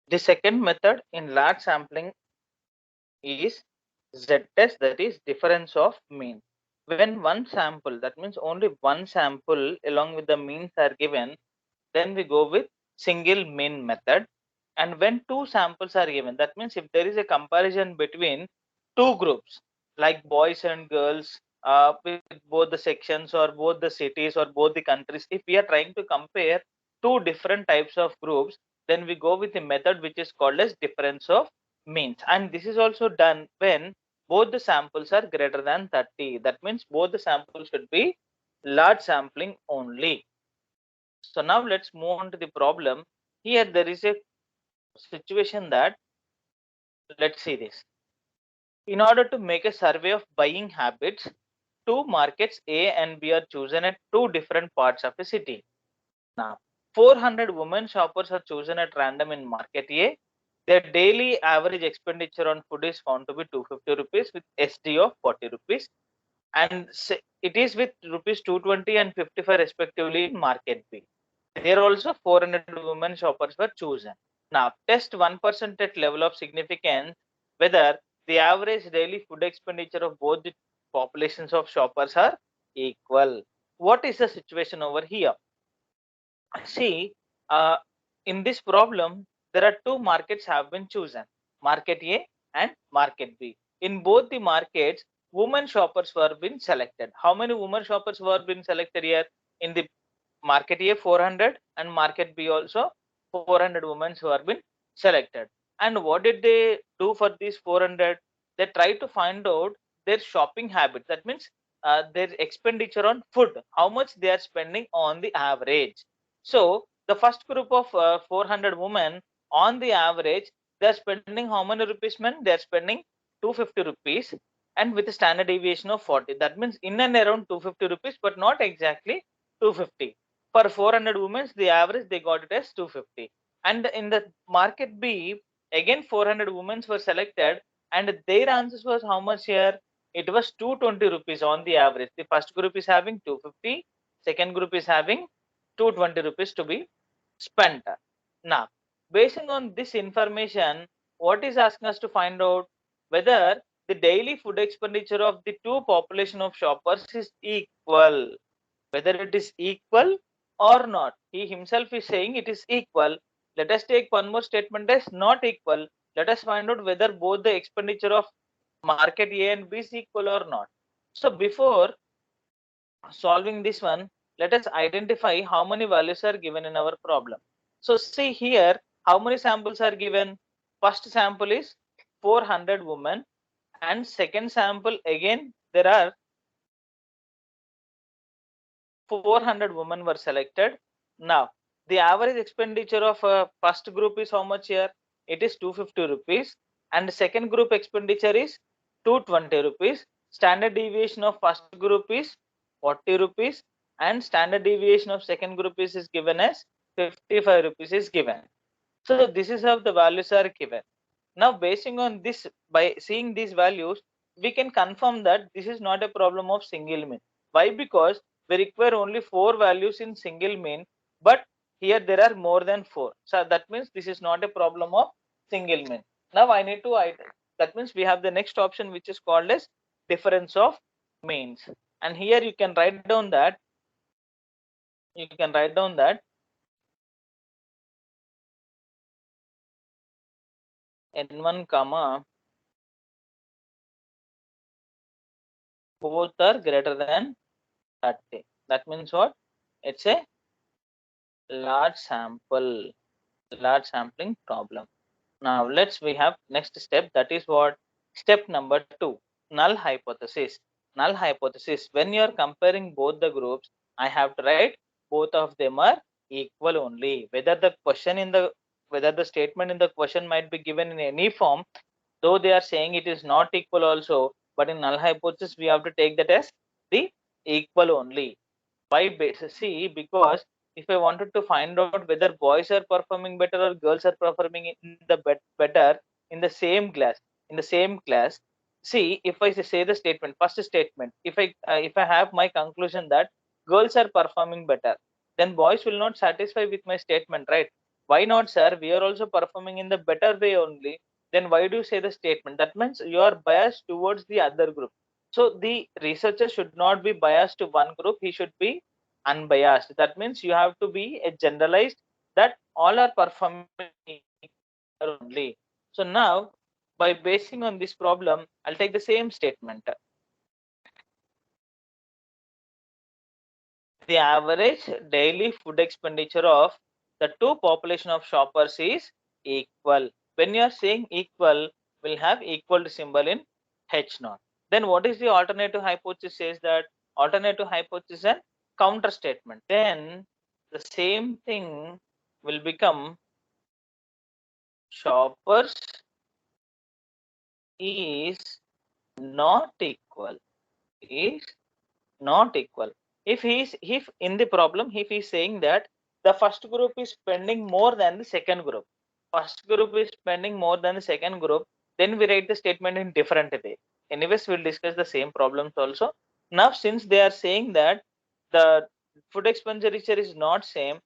The second method in large sampling is z-test, that is difference of mean. When one sample, that means only one sample along with the means are given, then we go with single mean method. And when two samples are given, that means if there is a comparison between two groups like boys and girls, with both the sections or both the cities or both the countries, if we are trying to compare two different types of groups, then we go with a method which is called as difference of means. And this is also done when both the samples are greater than 30. That means both the samples should be large sampling only. So now let's move on to the problem. Here there is a situation that, let's see this. In order to make a survey of buying habits, two markets A and B are chosen at two different parts of a city. Now, 400 women shoppers are chosen at random in market A. Their daily average expenditure on food is found to be 250 rupees with SD of 40 rupees. And it is with rupees 220 and 55 respectively in market B. There also 400 women shoppers were chosen. Now test 1% at level of significance whether the average daily food expenditure of both the populations of shoppers are equal. What is the situation over here? See, uh, in this problem, there are two markets have been chosen, market A and market B. In both the markets, women shoppers were been selected. How many women shoppers were been selected here? In the market A 400 and market B also 400 women who are been selected. And what did they do for these 400? They try to find out their shopping habits. That means their expenditure on food, how much they are spending on the average. So the first group of 400 women, on the average, they are spending how many rupees, man? They are spending 250 rupees and with a standard deviation of 40. That means in and around 250 rupees, but not exactly 250. For 400 women, the average they got it as 250. And in the market B, again 400 women were selected and their answers was how much here? It was 220 rupees on the average. The first group is having 250, second group is having 220 rupees to be spent. Now, basing on this information, what is asking us to find out whether the daily food expenditure of the two population of shoppers is equal, whether it is equal or not. He himself is saying it is equal. Let us take one more statement as not equal. Let us find out whether both the expenditure of market A and B is equal or not. So before solving this one, let us identify how many values are given in our problem. So see here, how many samples are given? First sample is 400 women and second sample again there are 400 women were selected. Now the average expenditure of first group is how much here? It is 250 rupees and the second group expenditure is 220 rupees. Standard deviation of first group is 40 rupees and standard deviation of second group is given as 55 rupees is given. So this is how the values are given. Now basing on this, by seeing these values, we can confirm that this is not a problem of single mean. Why? Because we require only 4 values in single mean, but here there are more than 4. So that means this is not a problem of single mean. Now I need to that means we have the next option which is called as difference of means. And here you can write down that n1 comma both are greater than 30. That means what? It's a large sample, large sampling problem. Now we have next step, that is what? Step number 2, null hypothesis. Null hypothesis, when you are comparing both the groups, I have to write both of them are equal only. Whether the statement in the question might be given in any form, though they are saying it is not equal also, but in null hypothesis we have to take that as the equal only. Why basis? See, because if I wanted to find out whether boys are performing better or girls are performing in the better in the same class, see, if I say the statement, first statement, if I have my conclusion that girls are performing better, then boys will not satisfy with my statement, right? Why not, sir? We are also performing in the better way only. Then why do you say the statement? That means you are biased towards the other group. So the researcher should not be biased to one group. He should be unbiased. That means you have to be a generalized that all are performing only. So now, by basing on this problem, I'll take the same statement. The average daily food expenditure of the two population of shoppers is equal. When you are saying equal, we'll have equal symbol in H naught. Then what is the alternative hypothesis? Says that alternative hypothesis and counter statement. Then the same thing will become shoppers is not equal. Is not equal. If in the problem, if he's saying that the first group is spending more than the second group, first group is spending more than the second group, then we write the statement in different way. Anyways, we'll discuss the same problems also. Now, since they are saying that the food expenditure is not same,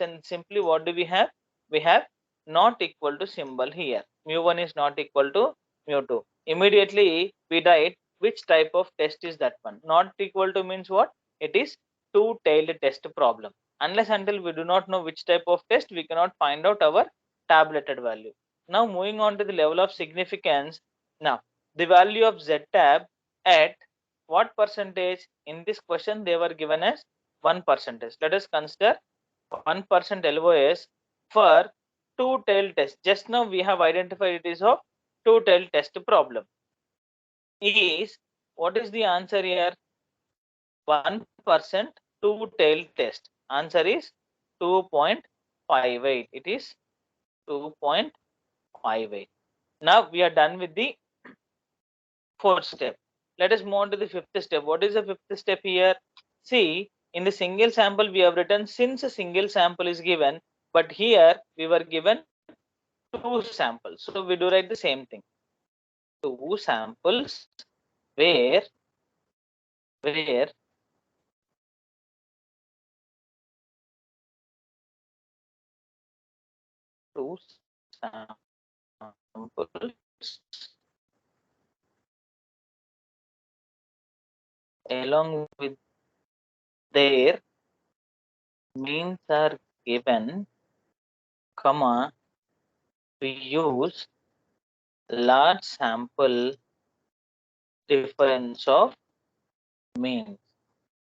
then simply what do we have? We have not equal to symbol here. Mu1 is not equal to mu2. Immediately we write which type of test is that one. Not equal to means what? It is two-tailed test problem. Unless until we do not know which type of test, we cannot find out our tabulated value. Now moving on to the level of significance. Now the value of Z tab at what percentage? In this question they were given as 1%. Let us consider 1% LOS for two-tailed test. Just now we have identified it is of two-tailed test problem. Is what is the answer here? 1% two-tailed test. Answer is 2.58. It is 2.58. Now we are done with the fourth step. Let us move on to the fifth step. What is the fifth step here? See, in the single sample we have written since a single sample is given, but here we were given two samples. So we do write the same thing. Two samples where two samples along with their means are given, comma, we use large sample difference of means.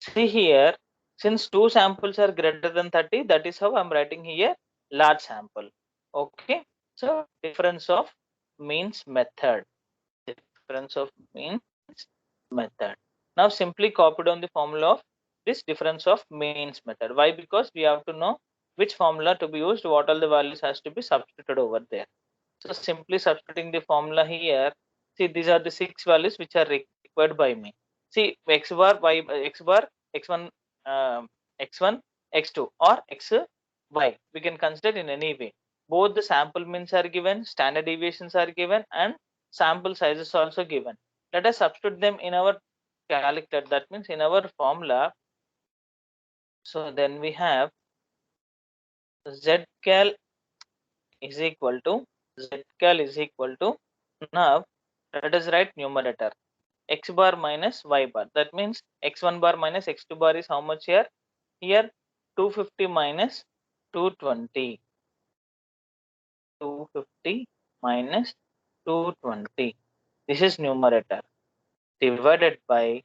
See here, since two samples are greater than 30, that is how I'm writing here large sample. Okay, so difference of means method. Difference of means method. Now simply copy down the formula of this difference of means method. Why? Because we have to know which formula to be used, what all the values has to be substituted over there. So simply substituting the formula here. See, these are the 6 values which are required by me. See, x bar, y, x bar, x1, x1, x2 or x, y. We can consider in any way. Both the sample means are given, standard deviations are given, and sample sizes also given. Let us substitute them in our calculator. That means in our formula. So then we have zcal is equal to now let us write numerator x bar minus y bar. That means x1 bar minus x2 bar is how much here? Here 250 minus 220. 250 minus 220. This is numerator divided by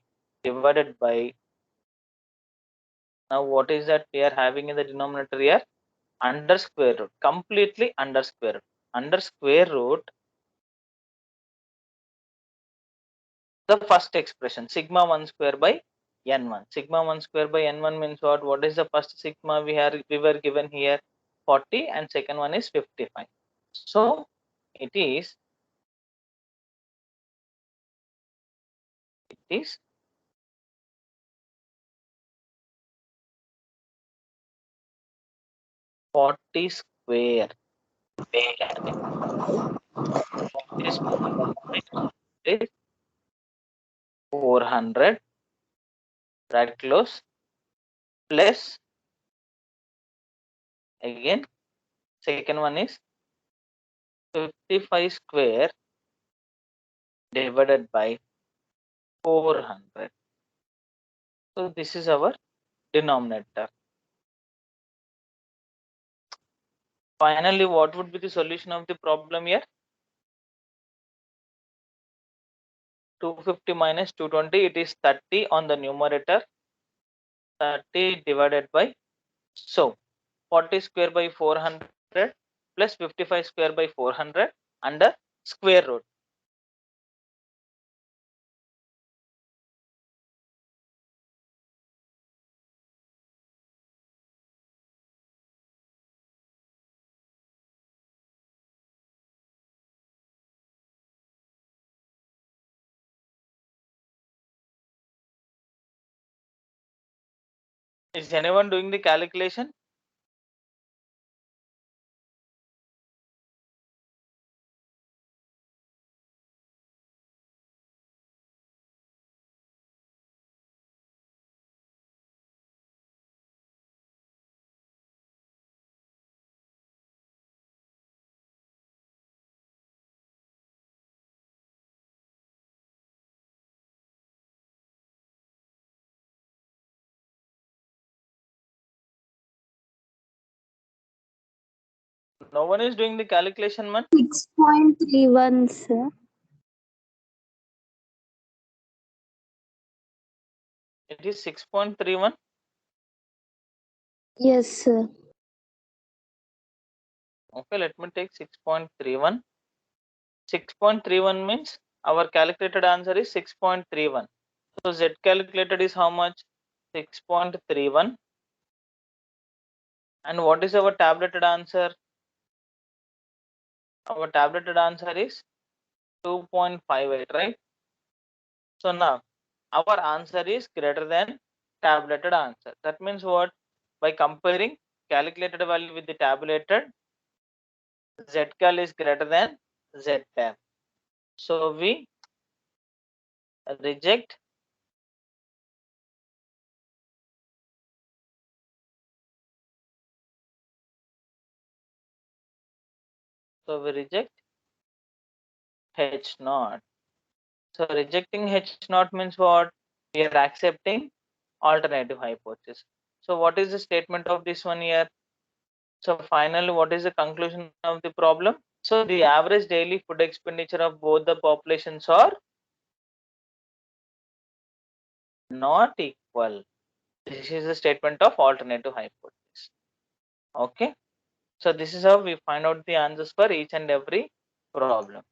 now what is that we are having in the denominator here? Under square root, completely under square root. Under square root the first expression sigma 1 square by n1. Sigma 1 square by n1 means what? What is the first sigma we were given here? 40 and second one is 55. So it is 40 square. 40 square is 400 right close plus again Second one is 55 square divided by 400. So this is our denominator. Finally, what would be the solution of the problem here? 250 minus 220, it is 30 on the numerator. 30 divided by, so 40 square by 400 plus 55 square by 400 under square root. Is anyone doing the calculation? No one is doing the calculation, man. 6.31, sir. It is 6.31. Yes, sir. Okay, let me take 6.31. 6.31 means our calculated answer is 6.31. So Z calculated is how much? 6.31. And what is our tabulated answer? Our tabulated answer is 2.58, right? So now our answer is greater than tabulated answer. That means what? By comparing calculated value with the tabulated, Zcal is greater than Ztab. So we reject H naught. So rejecting H naught means what? We are accepting alternative hypothesis. So what is the statement of this one here? So finally, what is the conclusion of the problem? So the average daily food expenditure of both the populations are not equal. This is the statement of alternative hypothesis. Okay. So this is how we find out the answers for each and every problem.